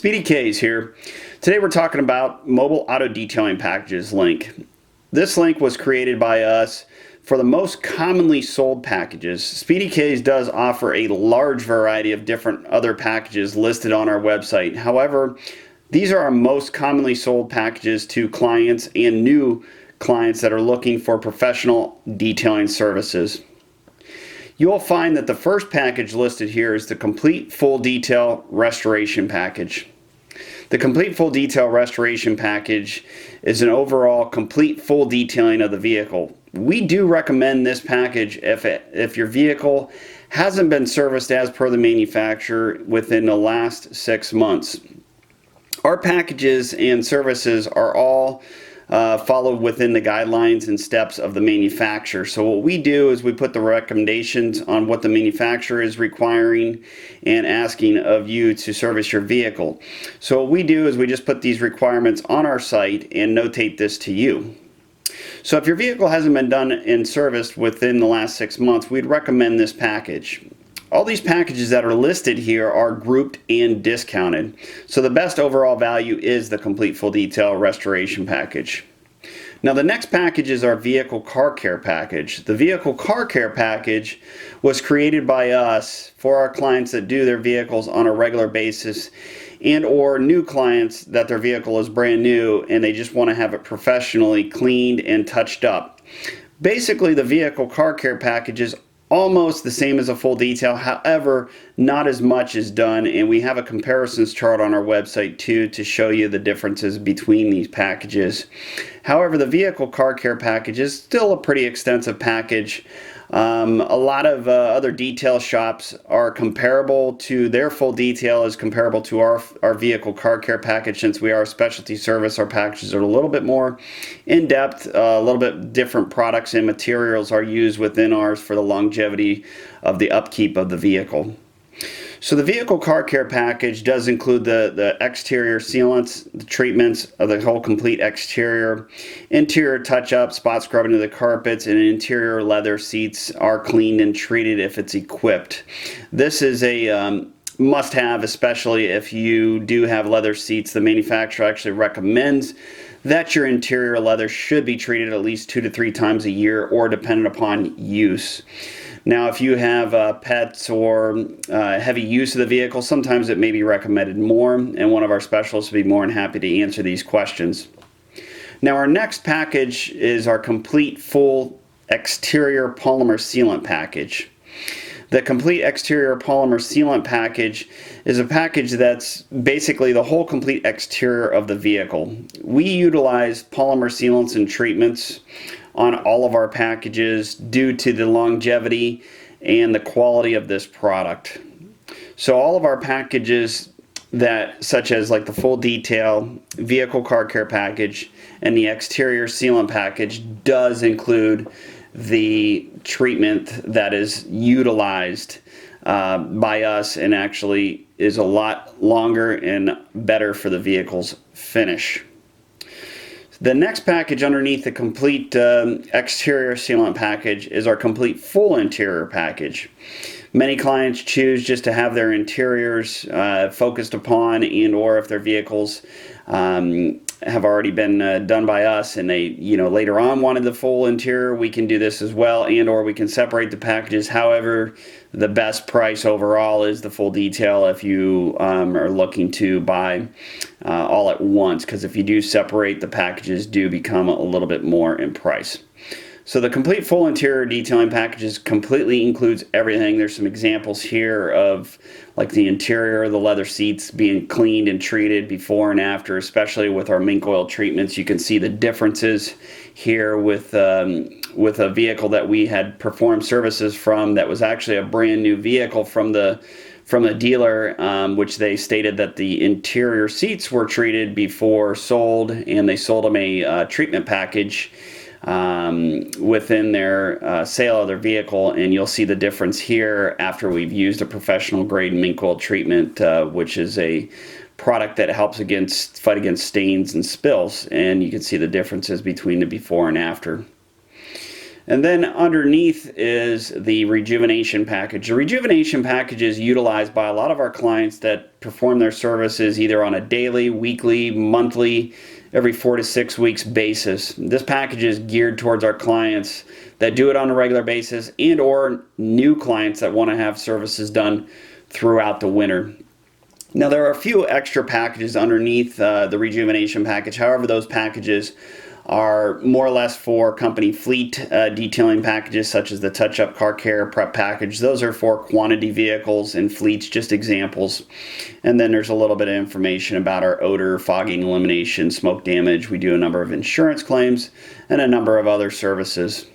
Speedy K's here. Today we're talking about mobile auto detailing packages link. This link was created by us for the most commonly sold packages. Speedy K's does offer a large variety of different other packages listed on our website. However, these are our most commonly sold packages to clients and new clients that are looking for professional detailing services. You'll find that the first package listed here is the Complete Full Detail Restoration Package. The Complete Full Detail Restoration Package is an overall complete full detailing of the vehicle. We do recommend this package if your vehicle hasn't been serviced as per the manufacturer within the last 6 months. Our packages and services are all followed within the guidelines and steps of the manufacturer. So what we do is we put the recommendations on what the manufacturer is requiring and asking of you to service your vehicle. So what we do is we just put these requirements on our site and notate this to you. So if your vehicle hasn't been done and serviced within the last 6 months, we'd recommend this package. All these packages that are listed here are grouped and discounted. So the best overall value is the Complete Full Detail Restoration Package. Now the next package is our Vehicle Car Care Package. The Vehicle Car Care Package was created by us for our clients that do their vehicles on a regular basis and or new clients that their vehicle is brand new and they just want to have it professionally cleaned and touched up. Basically, the Vehicle Car Care Package is almost the same as a full detail, however, not as much is done, and we have a comparisons chart on our website too to show you the differences between these packages. However, the Vehicle Car Care Package is still a pretty extensive package. A lot of other detail shops are comparable to their full detail is comparable to our Vehicle Car Care Package. Since we are a specialty service, our packages are a little bit more in-depth, a little bit different products and materials are used within ours for the longevity of the upkeep of the vehicle. So the Vehicle Car Care Package does include the exterior sealants, the treatments of the whole complete exterior, interior touch-up, spot scrubbing of the carpets, and interior leather seats are cleaned and treated if it's equipped. This is a must-have, especially if you do have leather seats. The manufacturer actually recommends that your interior leather should be treated at least 2 to 3 times a year or dependent upon use. Now, if you have pets or heavy use of the vehicle, sometimes it may be recommended more, and one of our specialists will be more than happy to answer these questions. Now, our next package is our Complete Full Exterior Polymer Sealant Package. The Complete Exterior Polymer Sealant Package is a package that's basically the whole complete exterior of the vehicle. We utilize polymer sealants and treatments on all of our packages due to the longevity and the quality of this product. So all of our packages that such as like the full detail, Vehicle Car Care Package, and the exterior sealant package does include the treatment that is utilized by us and actually is a lot longer and better for the vehicle's finish. The next package underneath the complete exterior sealant package is our Complete Full Interior Package. Many clients choose just to have their interiors focused upon, and or if their vehicles have already been done by us and they later on wanted the full interior, we can do this as well, and or we can separate the packages. However, the best price overall is the full detail if you are looking to buy all at once, because if you do separate, the packages do become a little bit more in price. So the Complete Full Interior Detailing Packages completely includes everything. There's some examples here of like the interior, the leather seats being cleaned and treated before and after, especially with our mink oil treatments. You can see the differences here with a vehicle that we had performed services from that was actually a brand new vehicle from the dealer, which they stated that the interior seats were treated before sold, and they sold them a treatment package within their sale of their vehicle, and you'll see the difference here after we've used a professional grade mink oil treatment, which is a product that helps fight against stains and spills, and you can see the differences between the before and after. And then underneath is the rejuvenation package. The rejuvenation package is utilized by a lot of our clients that perform their services either on a daily, weekly, monthly, every 4 to 6 weeks basis. This package is geared towards our clients that do it on a regular basis and or new clients that want to have services done throughout the winter. Now there are a few extra packages underneath the rejuvenation package. However, those packages are more or less for company fleet detailing packages, such as the touch-up car care prep package. Those are for quantity vehicles and fleets, just examples. And then there's a little bit of information about our odor, fogging elimination, smoke damage. We do a number of insurance claims and a number of other services.